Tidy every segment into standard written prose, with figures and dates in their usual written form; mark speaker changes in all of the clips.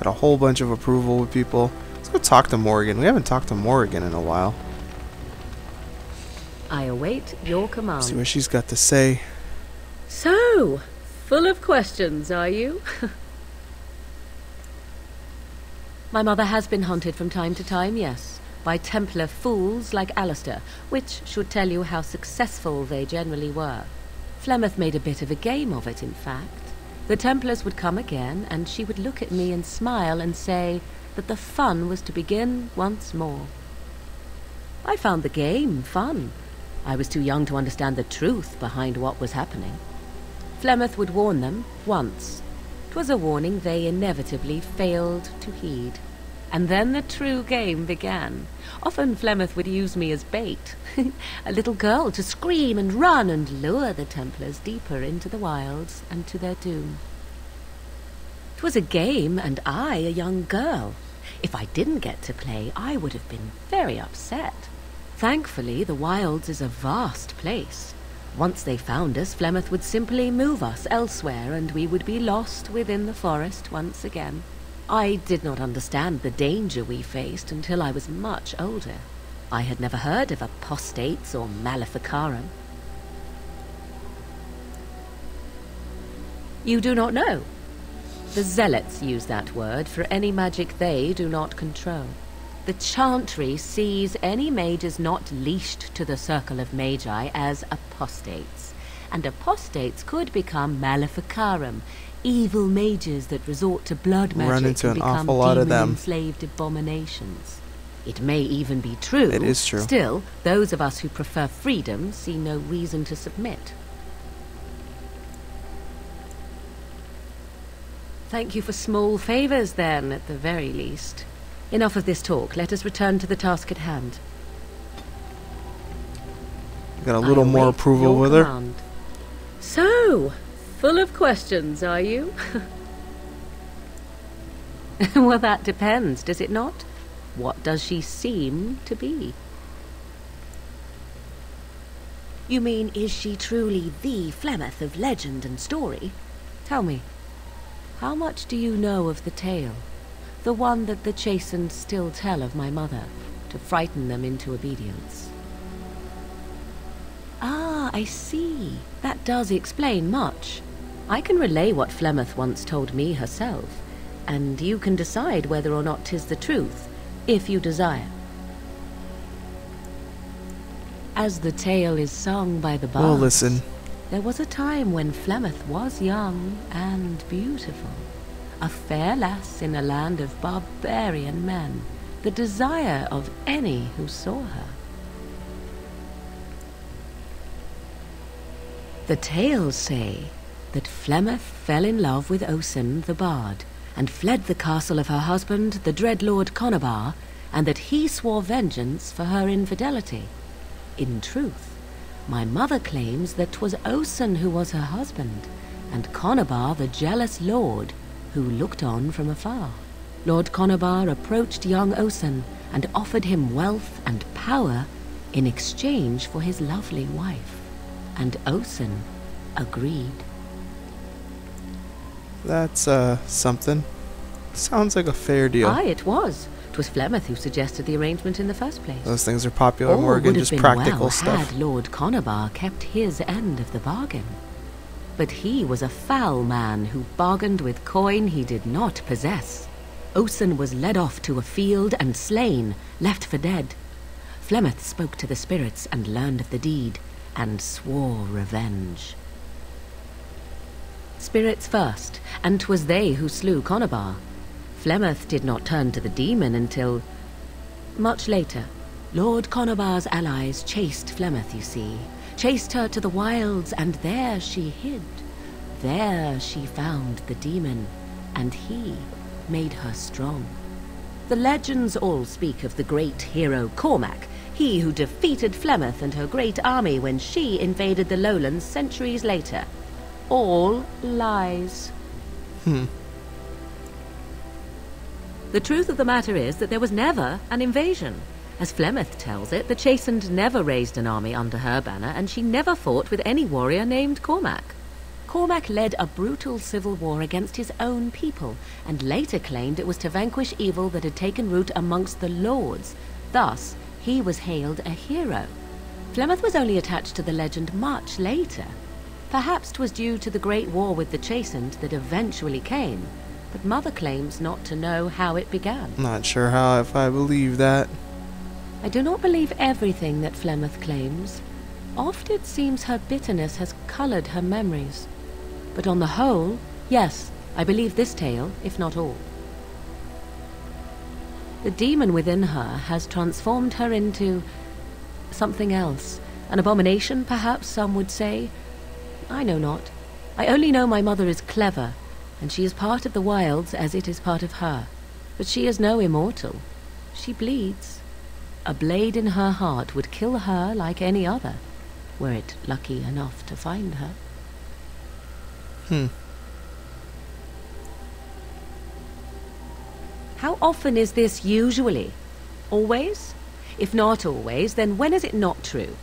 Speaker 1: Got a whole bunch of approval with people. Let's go talk to Morgan. We haven't talked to Morgan in a while.
Speaker 2: I await your command.
Speaker 1: See what she's got to say.
Speaker 2: So, full of questions, are you? My mother has been hunted from time to time, yes, by Templar fools like Alistair, which should tell you how successful they generally were. Flemeth made a bit of a game of it, in fact. The Templars would come again, and she would look at me and smile and say that the fun was to begin once more. I found the game fun. I was too young to understand the truth behind what was happening. Flemeth would warn them once. 'Twas a warning they inevitably failed to heed. And then the true game began. Often Flemeth would use me as bait, a little girl to scream and run and lure the Templars deeper into the wilds and to their doom. 'Twas a game, and I a young girl. If I didn't get to play, I would have been very upset. Thankfully, the wilds is a vast place. Once they found us, Flemeth would simply move us elsewhere, and we would be lost within the forest once again. I did not understand the danger we faced until I was much older. I had never heard of apostates or maleficarum. You do not know? The zealots use that word for any magic they do not control. The chantry sees any mages not leashed to the circle of magi as apostates, and apostates could become maleficarum, evil mages that resort to blood magic and become demon-enslaved abominations. It may even be true.
Speaker 1: It is true.
Speaker 2: Still, those of us who prefer freedom see no reason to submit. Thank you for small favors, then, at the very least. Enough of this talk. Let us return to the task at hand.
Speaker 1: Got a little more approval with her.
Speaker 2: So, full of questions, are you? Well, that depends, does it not? What does she seem to be? You mean, is she truly the Flemeth of legend and story? Tell me, how much do you know of the tale? The one that the chastened still tell of my mother, to frighten them into obedience. Ah, I see. That does explain much. I can relay what Flemeth once told me herself, and you can decide whether or not 'tis the truth, if you desire. As the tale is sung by the bards,
Speaker 1: We'll listen.
Speaker 2: There was a time when Flemeth was young and beautiful. A fair lass in a land of barbarian men, the desire of any who saw her. The tales say that Flemeth fell in love with Osen the bard, and fled the castle of her husband, the dread Lord Conabar, and that he swore vengeance for her infidelity. In truth, my mother claims that 'twas Osen who was her husband, and Conabar the jealous lord who looked on from afar. Lord Conabar approached young Osen and offered him wealth and power in exchange for his lovely wife, and Osen agreed.
Speaker 1: That's, something. Sounds like a fair deal.
Speaker 2: Aye, it was. 'Twas Flemeth who suggested the arrangement in the first place.
Speaker 1: Those things are popular,
Speaker 2: All
Speaker 1: Morgan,
Speaker 2: would have
Speaker 1: just
Speaker 2: been
Speaker 1: practical
Speaker 2: well
Speaker 1: stuff.
Speaker 2: had Lord Conabar kept his end of the bargain. But he was a foul man who bargained with coin he did not possess. Osen was led off to a field and slain, left for dead. Flemeth spoke to the spirits and learned of the deed, and swore revenge. Spirits first, and 'twas they who slew Conabar. Flemeth did not turn to the demon until much later. Lord Conabar's allies chased Flemeth, you see. Chased her to the wilds, and there she hid. There she found the demon, and he made her strong. The legends all speak of the great hero Cormac, he who defeated Flemeth and her great army when she invaded the lowlands centuries later. All lies. The truth of the matter is that there was never an invasion. As Flemeth tells it, the Chastened never raised an army under her banner, and she never fought with any warrior named Cormac. Cormac led a brutal civil war against his own people, and later claimed it was to vanquish evil that had taken root amongst the lords. Thus, he was hailed a hero. Flemeth was only attached to the legend much later. Perhaps 'twas due to the great war with the Chastened that eventually came, but Mother claims not to know how it began.
Speaker 1: Not sure how if I believe that.
Speaker 2: I do not believe everything that Flemeth claims. Oft it seems her bitterness has colored her memories. But on the whole, yes, I believe this tale, if not all. The demon within her has transformed her into something else. An abomination, perhaps some would say. I know not. I only know my mother is clever, and she is part of the wilds as it is part of her. But she is no immortal. She bleeds. A blade in her heart would kill her like any other, were it lucky enough to find her. How often is this usually? Always? If not always, then when is it not true?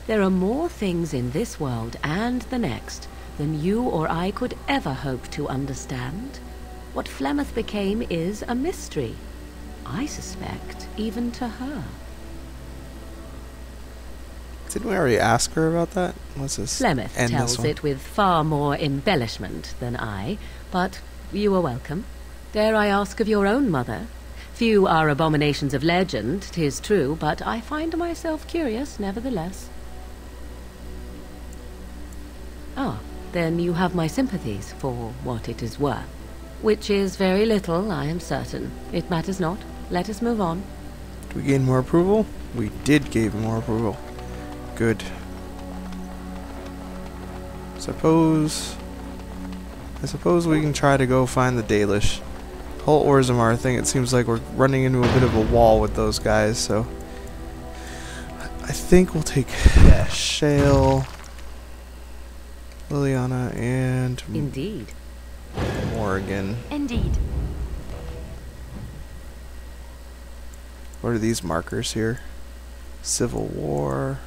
Speaker 2: There are more things in this world and the next than you or I could ever hope to understand. What Flemeth became is a mystery. I suspect even to her.
Speaker 1: Didn't we already ask her about that? What's this?
Speaker 2: Flemeth tells it with far more embellishment than I, but you are welcome. Dare I ask of your own mother? Few are abominations of legend, 'tis true, but I find myself curious nevertheless. Ah, then you have my sympathies for what it is worth. Which is very little, I am certain. It matters not. Let us move on.
Speaker 1: Did we gain more approval? We did gain more approval. Good. I suppose we can try to go find the Dalish. The whole Orzammar thing, it seems like we're running into a bit of a wall with those guys, so I think we'll take Shale, Liliana, and
Speaker 2: Indeed.
Speaker 1: Morrigan.
Speaker 3: Indeed.
Speaker 1: What are these markers here? Civil War.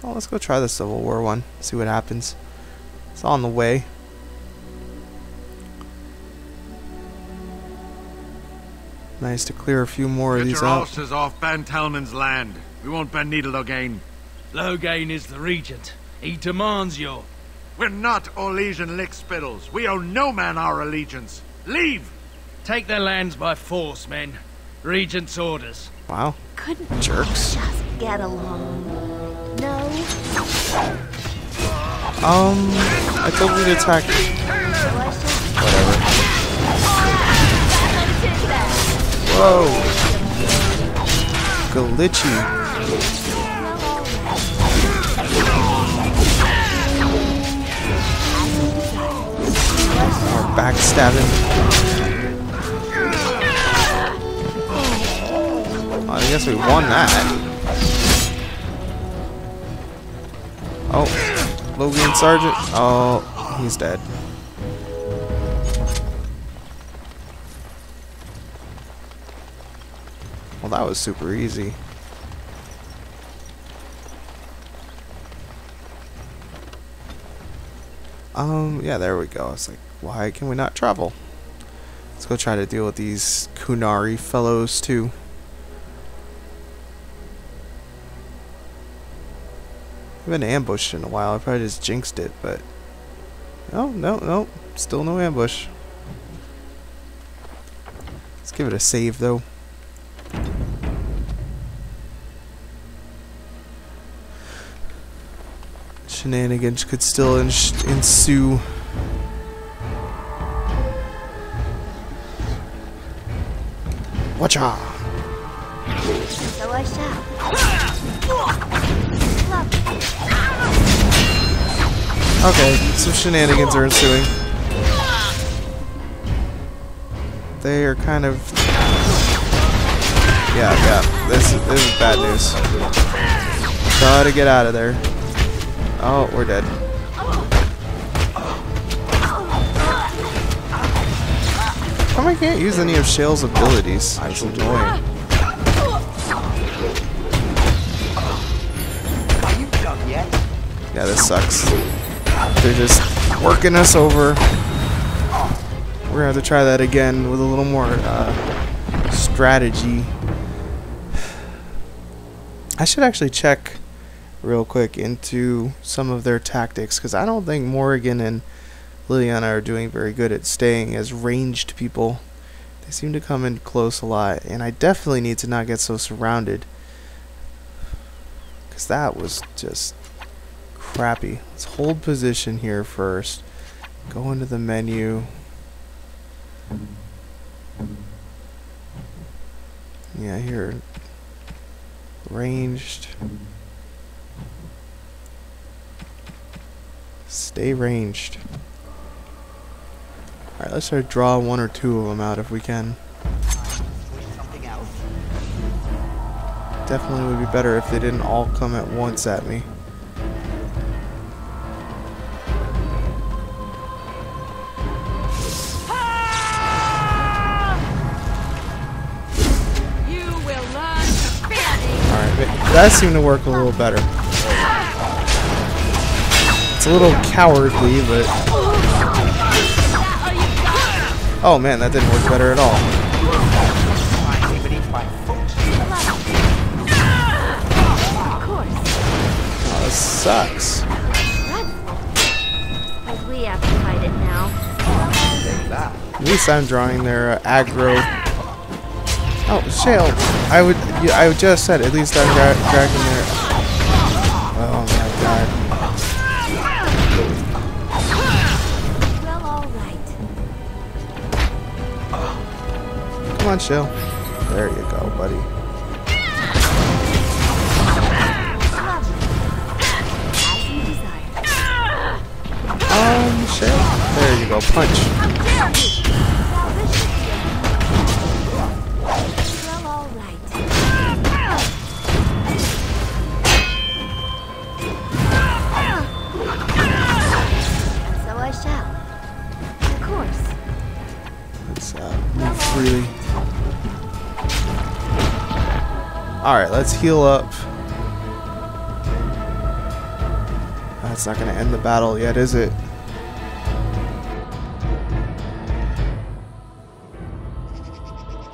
Speaker 1: Oh, let's go try the Civil War one. See what happens. It's on the way. Nice to clear a few more of these
Speaker 4: Get your
Speaker 1: out.
Speaker 4: horses off Ben Talman's land. We won't Ben Needle Logain.
Speaker 5: Logain is the regent. He demands your...
Speaker 4: We're not Orlesian lickspittles. We owe no man our allegiance. Leave!
Speaker 5: Take their lands by force, men. Regent's orders.
Speaker 1: Wow.
Speaker 3: Couldn't
Speaker 1: Jerks.
Speaker 3: just get along. No.
Speaker 1: I told you to attack. Whatever. Whoa. Glitchy. More backstabbing. I guess we won that. Oh, Logan Sergeant. Oh, he's dead. Well, that was super easy. Yeah, there we go. It's like, why can we not travel? Let's go try to deal with these Qunari fellows too. I haven't ambushed in a while. I probably just jinxed it, but no, still no ambush. Let's give it a save though. Shenanigans could still ensue. Watcha!
Speaker 3: So I shall.
Speaker 1: Okay, some shenanigans are ensuing. They are kind of... Yeah, this is bad news. Gotta get out of there. Oh, we're dead. How come I can't use any of Shale's abilities? That's annoying.
Speaker 6: Are you done yet?
Speaker 1: Yeah, this sucks. They're just working us over. We're gonna have to try that again with a little more strategy. I should actually check real quick into some of their tactics, because I don't think Morrigan and Liliana are doing very good at staying as ranged people. They seem to come in close a lot, and I definitely need to not get so surrounded, because that was just crappy. Let's hold position here first. Go into the menu. Yeah, here. Ranged. Stay ranged. Alright, let's try to draw one or two of them out if we can. Definitely would be better if they didn't all come at once at me. That seemed to work a little better. It's a little cowardly, but... Oh man, that didn't work better at all. Oh, this sucks.
Speaker 3: We have to fight it now.
Speaker 1: At least I'm drawing their aggro. Oh, Shale! I just said at least I'm dragging their. Oh my god!
Speaker 3: Well, all right.
Speaker 1: Come on, Shale. There you go, buddy.
Speaker 3: As you desire.
Speaker 1: Shale. There you go, punch. Really. Alright, let's heal up. That's not going to end the battle yet, is it?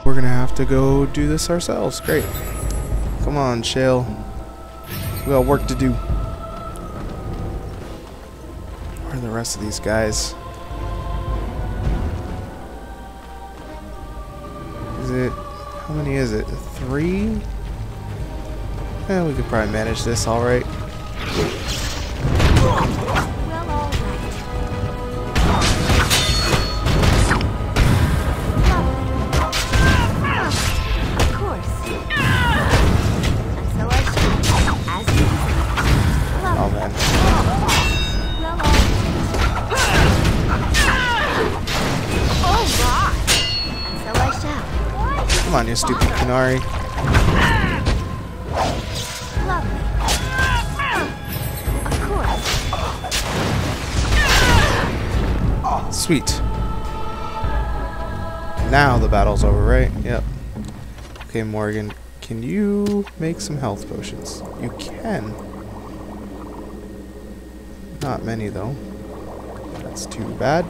Speaker 1: We're going to have to go do this ourselves. Great. Come on, Shale. We got work to do. Where are the rest of these guys? How many is it? 3? Yeah, we could probably manage this alright.
Speaker 3: Well, all right. Of course. And so I shall, as you desire.
Speaker 1: Oh man.
Speaker 3: Well, all right. And so I shall.
Speaker 1: Come on, you stupid Qunari.
Speaker 3: Lovely. Of course.
Speaker 1: Sweet. Now the battle's over, right? Yep. Okay, Morgan, can you make some health potions? You can. Not many, though. That's too bad.